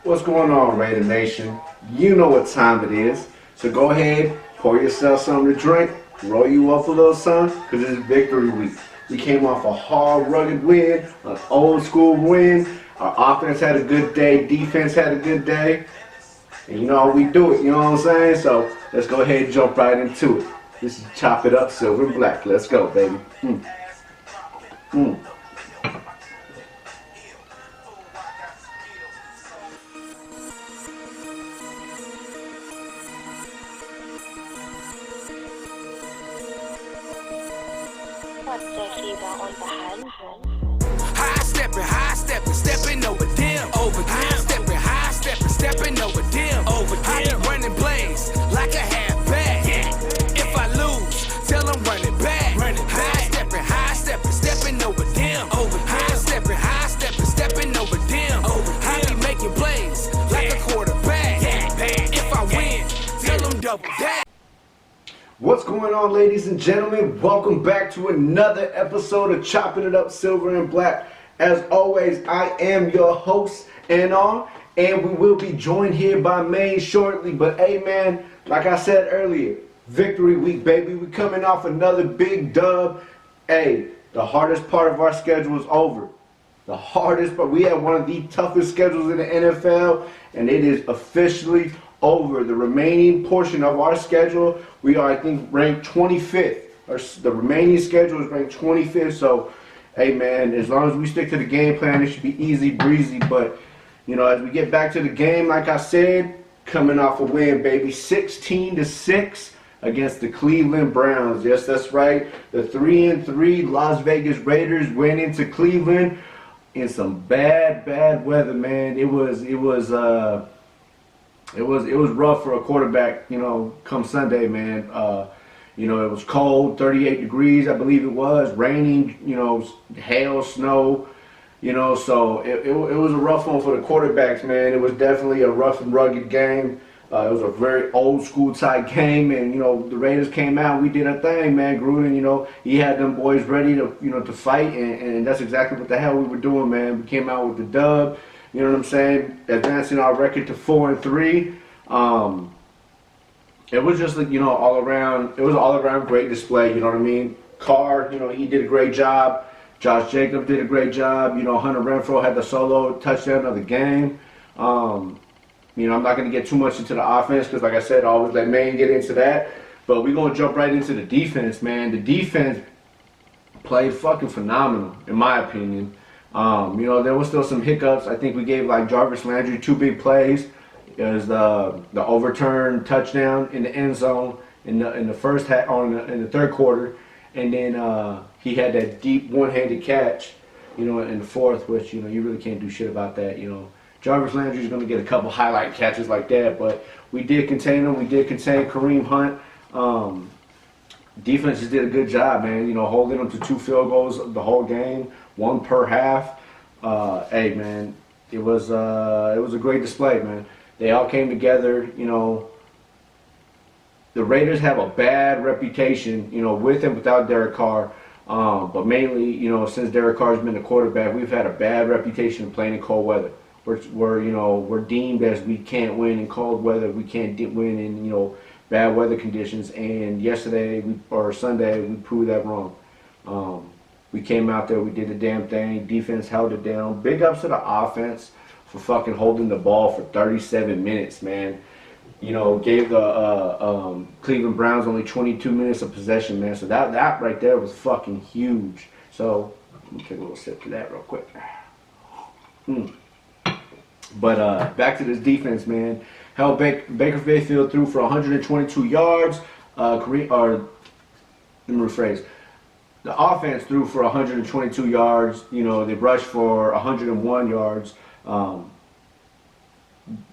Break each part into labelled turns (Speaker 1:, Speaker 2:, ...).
Speaker 1: What's going on, Raider Nation? You know what time it is. So go ahead, pour yourself something to drink, roll you up a little something, because it's victory week. We came off a hard, rugged win, an old school win. Our offense had a good day, defense had a good day. And you know how we do it, you know what I'm saying? So let's go ahead and jump right into it. This is Chop It Up Silver and Black. Let's go, baby.
Speaker 2: High stepping, stepping over them, high stepping over them, I be running blaze like a halfback. If I lose, tell them running back. High stepping, stepping over them, high stepping over them, I be making plays like a quarterback. If I win, tell them double that.
Speaker 1: What's going on, ladies and gentlemen? Welcome back to another episode of Chopping It Up Silver and Black. As always, I am your host, and we will be joined here by Maine shortly. But hey, man, like I said earlier, victory week, baby. We're coming off another big dub. Hey, the hardest part of our schedule is over. The hardest part. We have one of the toughest schedules in the NFL, and it is officially over. The remaining portion of our schedule, we are, I think, ranked 25th. The remaining schedule is ranked 25th. So, hey, man, as long as we stick to the game plan, it should be easy breezy. But, you know, as we get back to the game, like I said, coming off a win, baby, 16-6 against the Cleveland Browns. Yes, that's right. The 3-3 Las Vegas Raiders went into Cleveland in some bad weather, man. It was rough for a quarterback, you know, come Sunday, man. You know, it was cold, 38 degrees, I believe it was, raining, you know, hail, snow, you know, so it was a rough one for the quarterbacks, man. It was definitely a rough and rugged game. It was a very old school type game, and, you know, the Raiders came out, we did our thing, man. Gruden, you know, he had them boys ready to, you know, to fight, and that's exactly what the hell we were doing, man. We came out with the dub. You know what I'm saying? Advancing our record to 4-3. It was just, you know, all around. It was an all around great display. You know what I mean? Carr, you know, he did a great job. Josh Jacobs did a great job. You know, Hunter Renfrow had the solo touchdown of the game. You know, I'm not going to get too much into the offense because, like I said, I always let Maine get into that. But we're going to jump right into the defense, man. The defense played fucking phenomenal, in my opinion. You know, there was still some hiccups. I think we gave, like, Jarvis Landry 2 big plays. It was the overturned touchdown in the end zone in the first half, in the third quarter, and then he had that deep one-handed catch, you know, in the fourth, which, you know, you really can't do shit about that. You know, Jarvis Landry is going to get a couple highlight catches like that, but we did contain him. We did contain Kareem Hunt. Defense just did a good job, man. You know, holding them to 2 field goals the whole game, 1 per half. Hey, man, it was a great display, man. They all came together. You know, the Raiders have a bad reputation, you know, with and without Derek Carr. But mainly, you know, since Derek Carr's been the quarterback, we've had a bad reputation of playing in cold weather. We're deemed as we can't win in cold weather. We can't win in, you know, bad weather conditions. And Sunday, we proved that wrong. We came out there, we did the damn thing. Defense held it down. Big ups to the offense for fucking holding the ball for 37 minutes, man. You know, gave the Cleveland Browns only 22 minutes of possession, man. So that right there was fucking huge. So let me take a little sip of that real quick. But back to this defense, man. Hell, Baker Mayfield threw for 122 yards. Let me rephrase. The offense threw for 122 yards. You know, they rushed for 101 yards.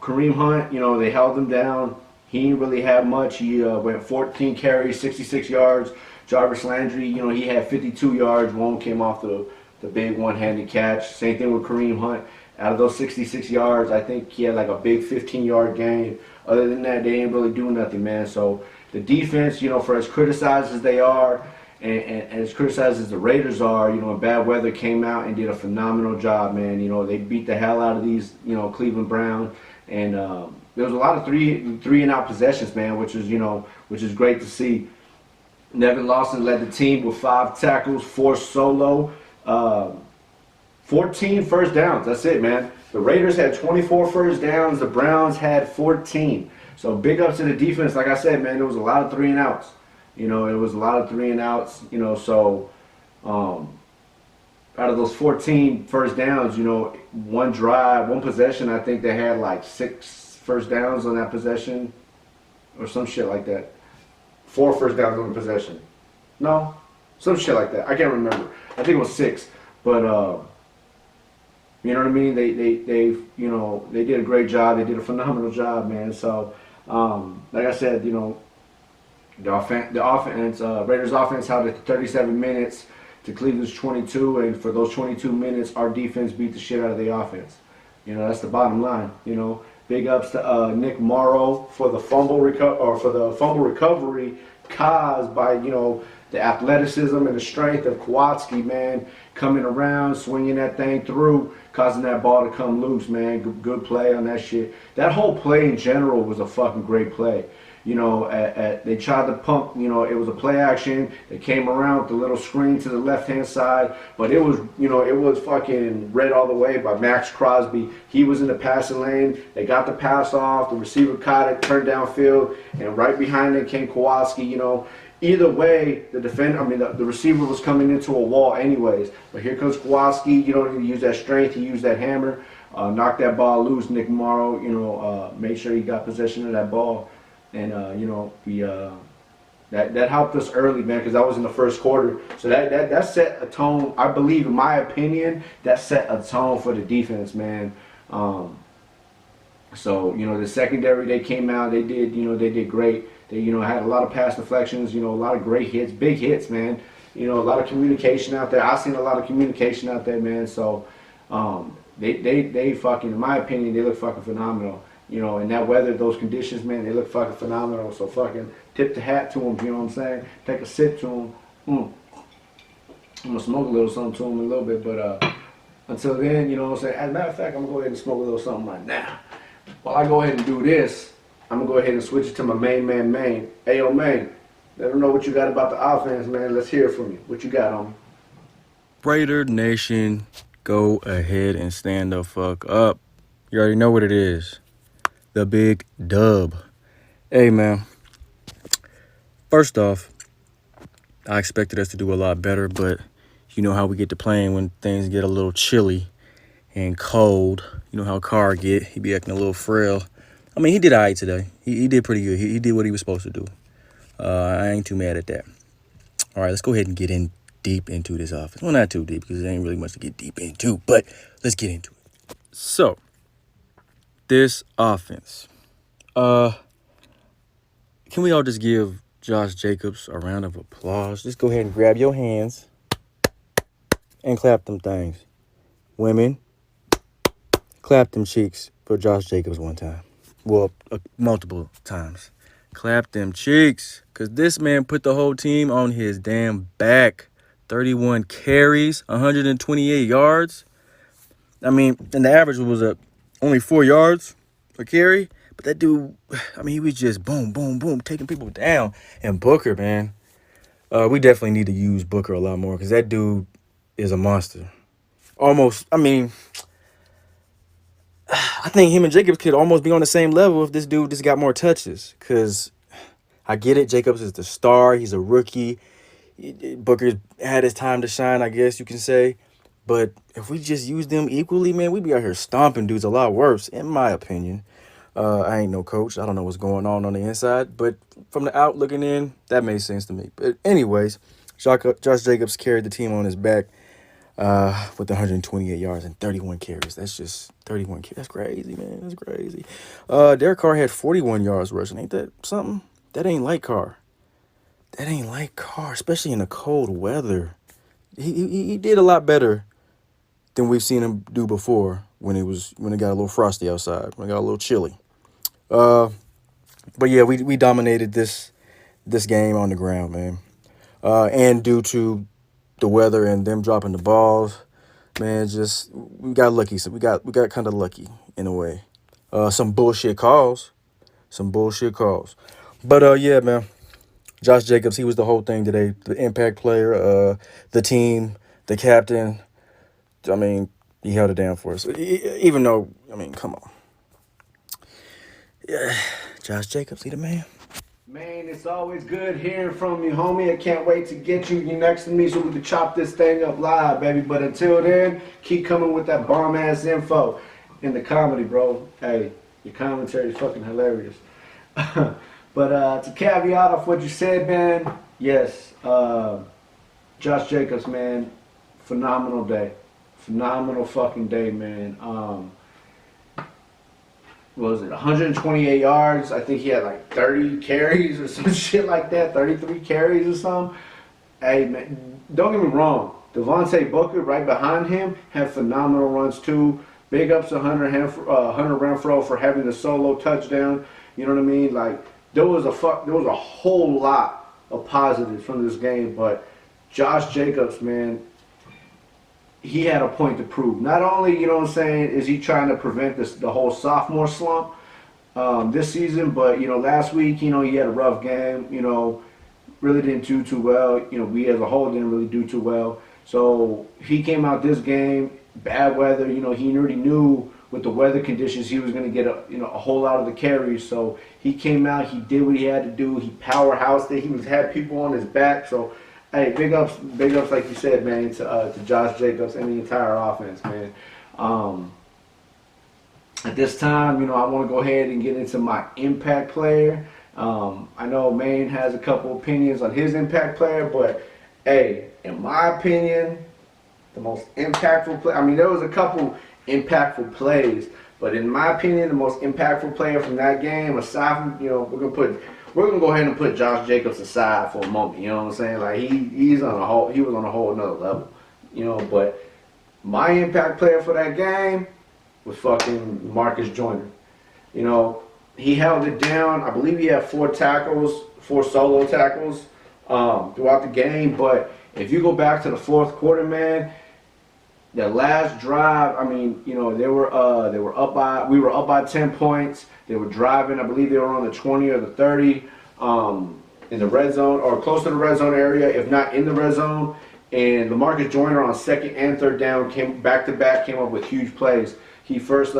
Speaker 1: Kareem Hunt, you know, they held him down. He didn't really have much. He went 14 carries, 66 yards. Jarvis Landry, you know, he had 52 yards. One came off the big one-handed catch. Same thing with Kareem Hunt. Out of those 66 yards, I think he had like a big 15-yard gain. Other than that, they ain't really doing nothing, man. So the defense, you know, for as criticized as they are, and as criticized as the Raiders are, you know, in bad weather came out and did a phenomenal job, man. You know, they beat the hell out of these, you know, Cleveland Browns, and there was a lot of three and out possessions, man, which is great to see. Nevin Lawson led the team with 5 tackles, 4 solo, 14 first downs. That's it, man. The Raiders had 24 first downs. The Browns had 14. So big ups to the defense. Like I said, man, there was a lot of 3 and outs. You know, it was a lot of 3 and outs. You know, so out of those 14 first downs, you know, one drive, one possession, I think they had like 6 first downs on that possession or some shit like that. 4 first downs on the possession. No, some shit like that. I can't remember. I think it was 6. But you know what I mean? They you know, they did a great job. They did a phenomenal job, man. So like I said, you know, the offense, Raiders offense held it to 37 minutes to Cleveland's 22, and for those 22 minutes, our defense beat the shit out of the offense. You know, that's the bottom line. You know, big ups to Nick Morrow for the fumble recovery caused by, you know, the athleticism and the strength of Kowalski, man, coming around, swinging that thing through, causing that ball to come loose, man. Good play on that shit. That whole play in general was a fucking great play. You know, they tried to pump, you know, it was a play action. They came around with the little screen to the left-hand side, but it was, you know, it was fucking read all the way by Max Crosby. He was in the passing lane. They got the pass off. The receiver caught it, turned downfield, and right behind it came Kowalski, you know. Either way, the receiver was coming into a wall anyways. But here comes Kowalski. You don't need to use that strength. He used that hammer, knocked that ball loose. Nick Morrow, you know, made sure he got possession of that ball. And, you know, that helped us early, man, because that was in the first quarter. So that set a tone, I believe, in my opinion, that set a tone for the defense, man. So, you know, the secondary, they came out, they did great. They, you know, had a lot of pass deflections, you know, a lot of great hits, big hits, man. You know, a lot of communication out there. I've seen a lot of communication out there, man. So, they fucking, in my opinion, they look fucking phenomenal. You know, in that weather, those conditions, man, they look fucking phenomenal. So fucking tip the hat to them, you know what I'm saying? Take a sip to them. I'm going to smoke a little something to them in a little bit, but until then, you know what I'm saying? As a matter of fact, I'm going to go ahead and smoke a little something right now. While I go ahead and do this, I'm going to go ahead and switch it to my main man. Hey, yo, man, let them know what you got about the offense, man. Let's hear from you. What you got on me?
Speaker 3: Raider Nation, go ahead and stand the fuck up. You already know what it is. The big dub. Hey, man. First off, I expected us to do a lot better, but you know how we get to playing when things get a little chilly and cold. You know how Carr get. He be acting a little frail. I mean, he did all right today. He did pretty good. He did what he was supposed to do. I ain't too mad at that. All right, let's go ahead and get in deep into this offense. Well, not too deep because there ain't really much to get deep into, but let's get into it. So, this offense. Can we all just give Josh Jacobs a round of applause? Just go ahead and grab your hands and clap them things. Women, clap them cheeks for Josh Jacobs one time. Well, multiple times. Clap them cheeks, because this man put the whole team on his damn back. 31 carries, 128 yards. I mean, and the average was only 4 yards per carry. But that dude, I mean, he was just boom, boom, boom, taking people down. And Booker, man, we definitely need to use Booker a lot more because that dude is a monster. Almost, I mean, I think him and Jacobs could almost be on the same level if this dude just got more touches. Because I get it, Jacobs is the star. He's a rookie. Booker had his time to shine, I guess you can say. But if we just use them equally, man, we'd be out here stomping dudes a lot worse, in my opinion. I ain't no coach. I don't know what's going on the inside. But from the out looking in, that made sense to me. But anyways, Josh Jacobs carried the team on his back with 128 yards and 31 carries. That's just 31 carries. That's crazy, man. That's crazy. Derek Carr had 41 yards rushing. Ain't that something? That ain't like Carr. That ain't like Carr, especially in the cold weather. He did a lot better than we've seen him do before when it got a little frosty outside, when it got a little chilly. But yeah, we dominated this game on the ground, man. and due to the weather and them dropping the balls, man, just we got lucky. So we got kind of lucky in a way. Some bullshit calls, But yeah, man, Josh Jacobs, he was the whole thing today. The impact player, the team, the captain. I mean, he held it down for us. Even though, I mean, come on. Yeah, Josh Jacobs, he the man.
Speaker 1: Man, it's always good hearing from you, homie. I can't wait to get you next to me so we can chop this thing up live, baby. But until then, keep coming with that bomb-ass info in the comedy, bro. Hey, your commentary is fucking hilarious. But to caveat off what you said, man, yes, Josh Jacobs, man, phenomenal day. Phenomenal fucking day, man. What was it, 128 yards? I think he had like 30 carries or some shit like that, 33 carries or something. Hey, man, don't get me wrong. Devontae Booker right behind him had phenomenal runs too. Big ups to Hunter Renfrow for having the solo touchdown. You know what I mean? Like, there was a whole lot of positives from this game, but Josh Jacobs, man, he had a point to prove. Not only, you know what I'm saying, is he trying to prevent the whole sophomore slump this season, but, you know, last week, you know, he had a rough game, you know, really didn't do too well. You know, we as a whole didn't really do too well. So he came out this game, bad weather, you know, he already knew with the weather conditions he was going to get a whole lot of the carries. So he came out, he did what he had to do, he powerhoused it, had people on his back. So hey, big ups, like you said, man, to Josh Jacobs and the entire offense, man. At this time, you know, I want to go ahead and get into my impact player. I know Maine has a couple opinions on his impact player, but hey, in my opinion, the most impactful player. I mean, there was a couple impactful plays, but in my opinion, the most impactful player from that game, aside from, you know, we're gonna go ahead and put Josh Jacobs aside for a moment. You know what I'm saying? Like he was on a whole another level. You know, but my impact player for that game was fucking Marcus Joyner. You know, he held it down. I believe he had 4 solo tackles throughout the game. But if you go back to the fourth quarter, man, the last drive, I mean, you know, we were up by 10 points. They were driving, I believe they were on the 20 or the 30 in the red zone or close to the red zone area, if not in the red zone. And LaMarcus Joyner on second and third down came back-to-back, came up with huge plays. He first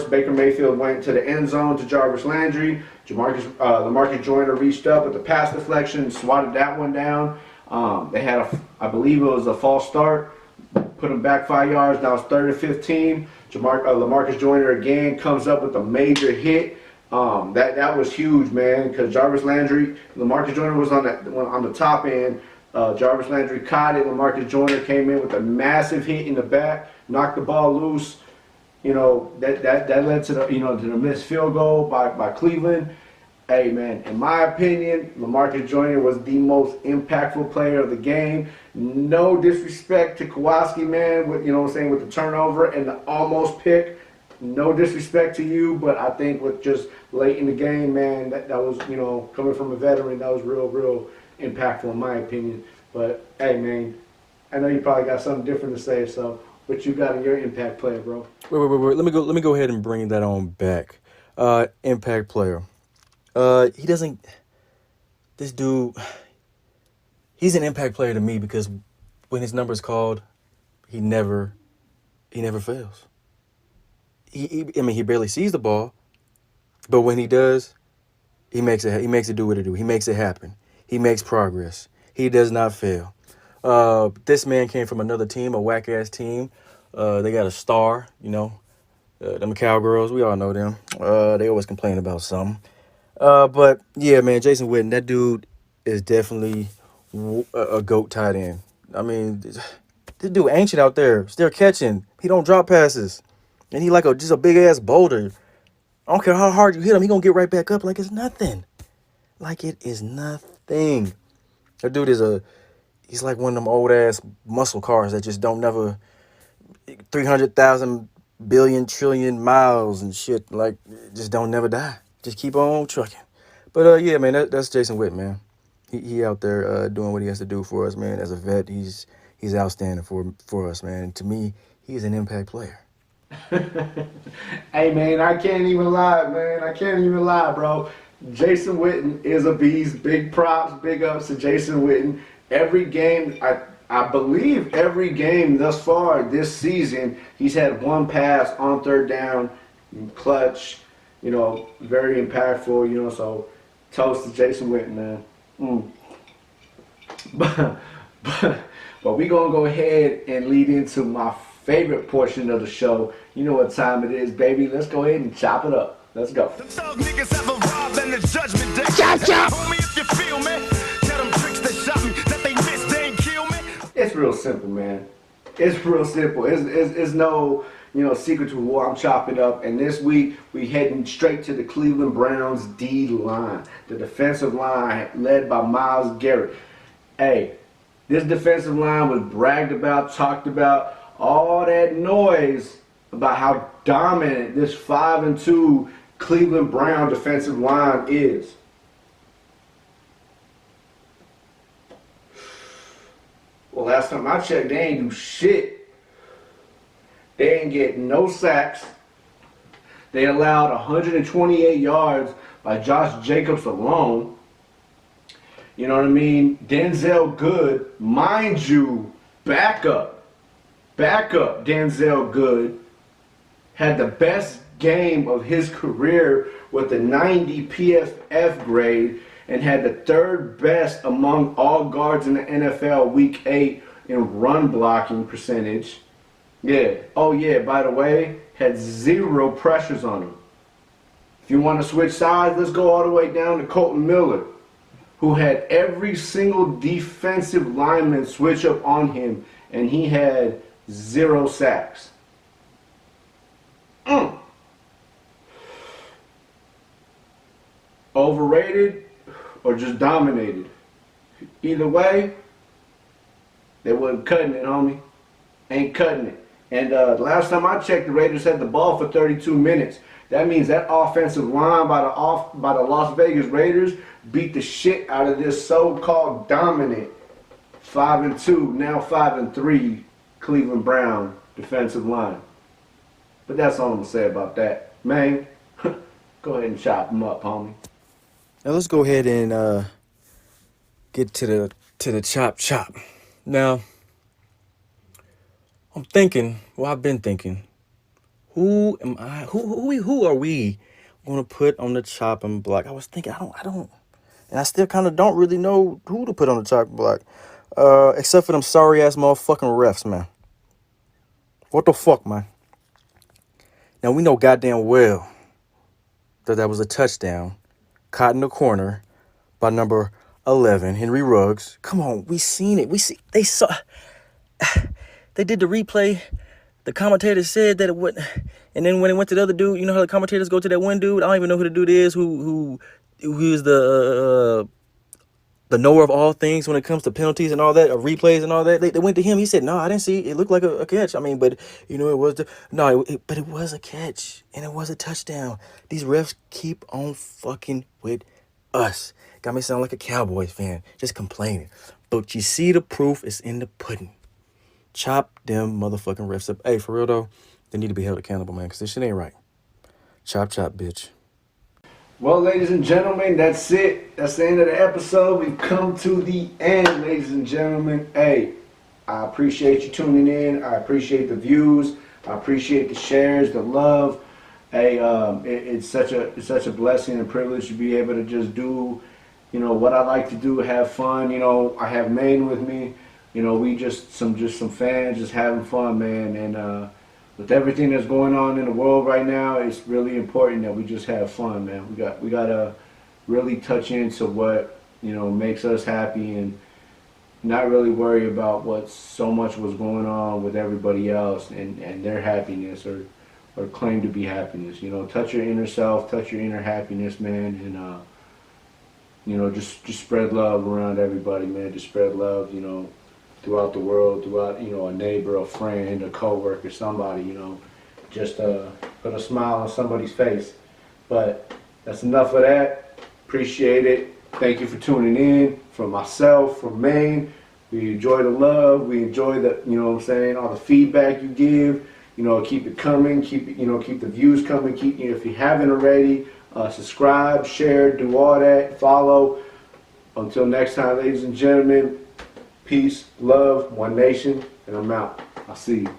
Speaker 1: Baker Mayfield went to the end zone to Jarvis Landry. LaMarcus Joyner reached up with the pass deflection, swatted that one down. They had I believe it was a false start. Put him back 5 yards. Now it's 3rd and 15. LaMarcus Joyner again comes up with a major hit. That was huge, man, because Jarvis Landry, LaMarcus Joyner was on the top end. Jarvis Landry caught it. LaMarcus Joyner came in with a massive hit in the back, knocked the ball loose. You know, that led to the missed field goal by Cleveland. Hey, man, in my opinion, LaMarcus Joyner was the most impactful player of the game. No disrespect to Kowalski, man, with the turnover and the almost pick. No disrespect to you, but I think with just late in the game, man, that was, you know, coming from a veteran, that was real impactful in my opinion. But hey, man, I know you probably got something different to say, so what you got in your impact player, bro?
Speaker 3: Wait. Let me go ahead and bring that on back. Impact player. He doesn't. This dude, he's an impact player to me because when his number's called, he never fails. He barely sees the ball, but when he does, he makes it do what it do. He makes it happen. He makes progress. He does not fail. This man came from another team, a whack ass team. They got a star, you know, them cowgirls. We all know them. They always complain about something. But yeah, man, Jason Witten, that dude is definitely a GOAT tight end. I mean, this dude ancient out there, still catching. He don't drop passes, and he like just a big ass boulder. I don't care how hard you hit him, he gonna get right back up like it's nothing. Like it is nothing. That dude he's like one of them old ass muscle cars that just don't never 300,000 billion trillion miles and shit. Like just don't never die. Just keep on trucking. But yeah, man, that's Jason Witten, man. He out there doing what he has to do for us, man. As a vet, he's outstanding for us, man. And to me, he's an impact player.
Speaker 1: Hey, man, I can't even lie, man. I can't even lie, bro. Jason Witten is a beast. Big props, big ups to Jason Witten. Every game, I believe every game thus far this season, he's had one pass on third down, clutch, very impactful, so toast to Jason Witten, man. But we going to go ahead and lead into my favorite portion of the show. You know what time it is, baby. Let's go ahead and chop it up. Let's go. It's real simple, man. It's real simple. It's no, secret to who I'm chopping up. And this week, we heading straight to the Cleveland Browns D line. The defensive line led by Myles Garrett. Hey, this defensive line was bragged about, talked about, all that noise about how dominant this 5-2 Cleveland Brown defensive line is. Well, last time I checked, they ain't do shit. They ain't get no sacks. They allowed 128 yards by Josh Jacobs alone. You know what I mean? Denzel Good, mind you, backup Denzel Good had the best game of his career with a 90 PFF grade and had the third best among all guards in the NFL week 8 in run blocking percentage. Yeah. Oh yeah, by the way, had 0 pressures on him. If you want to switch sides, let's go all the way down to Colton Miller, who had every single defensive lineman switch up on him, and he had 0 sacks. Overrated or just dominated? Either way, they wasn't cutting it, homie. Ain't cutting it. And last time I checked, the Raiders had the ball for 32 minutes. That means that offensive line by the Las Vegas Raiders beat the shit out of this so-called dominant 5-2, now 5-3 Cleveland Brown defensive line. But that's all I'm gonna say about that, man. Go ahead and chop them up, homie.
Speaker 3: Now let's go ahead and get to the chop. Now, I'm thinking. Well, I've been thinking. Who am I? Who are we gonna put on the chopping block? I was thinking. I don't, and I still kind of don't really know who to put on the chopping block, except for them sorry ass motherfucking refs, man. What the fuck, man? Now we know goddamn well that was a touchdown, caught in the corner by number 11, Henry Ruggs. Come on, we seen it. They saw. They did the replay. The commentator said that it wouldn't. And then when it went to the other dude, you know how the commentators go to that one dude? I don't even know who the dude is who is the knower of all things when it comes to penalties and all that, or replays and all that. They went to him. He said, "No, I didn't see. It looked like a catch. I mean, but it was but it was a catch and it was a touchdown. These refs keep on fucking with us. Got me sound like a Cowboys fan, just complaining. But you see, the proof is in the pudding. Chop them motherfucking refs up. Hey, for real though, they need to be held accountable, man, because this shit ain't right. Chop, bitch."
Speaker 1: Well, ladies and gentlemen, that's it. That's the end of the episode. We've come to the end, ladies and gentlemen. Hey, I appreciate you tuning in. I appreciate the views. I appreciate the shares, the love. Hey, it's such a blessing and privilege to be able to just do, what I like to do, have fun. I have Maine with me. We just some fans just having fun, man. And with everything that's going on in the world right now, it's really important that we just have fun, man. We gotta really touch into what makes us happy and not really worry about what so much was going on with everybody else and their happiness or claim to be happiness. Touch your inner self, touch your inner happiness, man, and just spread love around everybody, man. Just spread love, throughout the world, throughout, a neighbor, a friend, a coworker, somebody, just put a smile on somebody's face. But that's enough of that. Appreciate it. Thank you for tuning in. From myself, from Maine, we enjoy the love. We enjoy the, you know what I'm saying, all the feedback you give. You know, keep it coming. Keep it, you know, keep the views coming. Keep, you know, if you haven't already, subscribe, share, do all that, follow. Until next time, ladies and gentlemen, peace, love, one nation, and I'm out. I'll see you.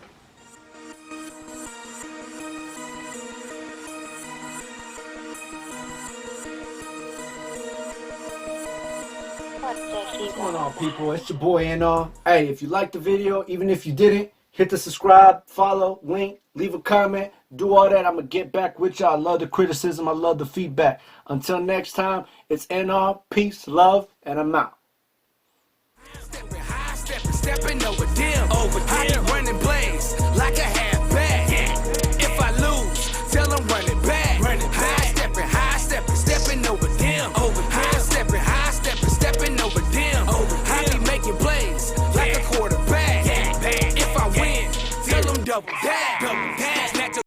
Speaker 1: What's going on, people? It's your boy N01. Hey, if you liked the video, even if you didn't, hit the subscribe, follow, link, leave a comment, do all that. I'm going to get back with y'all. I love the criticism. I love the feedback. Until next time, it's N01. Peace, love, and I'm out.
Speaker 2: Stepping over them. I be running plays like a halfback. If I lose, tell them run it back. High stepping over them. High stepping over them. I be making plays like a quarterback. If I win, tell them double that.